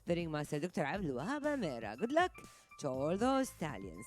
The Ringmaster Dr. Abdul Wahab Amira. Good luck to all those stallions.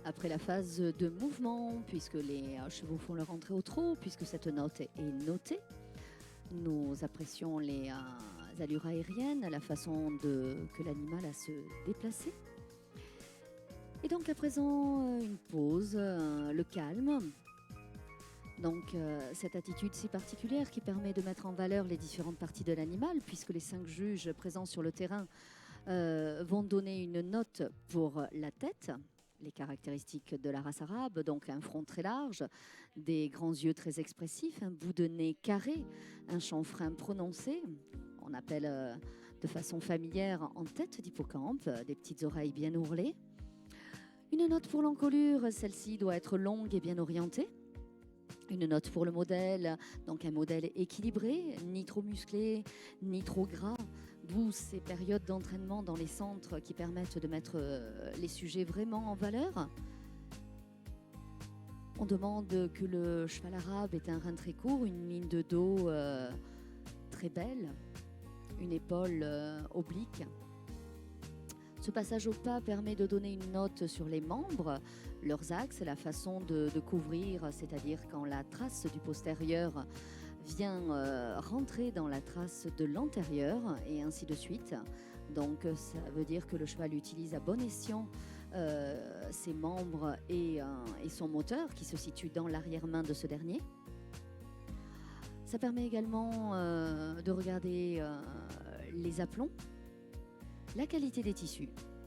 Après la phase de mouvement, puisque les chevaux font leur entrée au trot, puisque cette note est notée, nous apprécions les allures aériennes, la façon que l'animal a se déplacer. Et donc à présent, une pause, le calme. Donc cette attitude si particulière qui permet de mettre en valeur les différentes parties de l'animal, puisque les 5 juges présents sur le terrain vont donner une note pour la tête, les caractéristiques de la race arabe, donc un front très large, des grands yeux très expressifs, un bout de nez carré, un chanfrein prononcé, on appelle de façon familière en tête d'hippocampe, des petites oreilles bien ourlées. Une note pour l'encolure, celle-ci doit être longue et bien orientée. Une note pour le modèle, donc un modèle équilibré, ni trop musclé, ni trop gras, d'où ces périodes d'entraînement dans les centres qui permettent de mettre les sujets vraiment en valeur. On demande que le cheval arabe ait un rein très court, une ligne de dos très belle, une épaule oblique. Ce passage au pas permet de donner une note sur les membres, leurs axes, la façon de couvrir, c'est-à-dire quand la trace du postérieur vient rentrer dans la trace de l'antérieur et ainsi de suite. Donc ça veut dire que le cheval utilise à bon escient ses membres et son moteur qui se situe dans l'arrière-main de ce dernier. Ça permet également de regarder les aplombs, la qualité des tissus,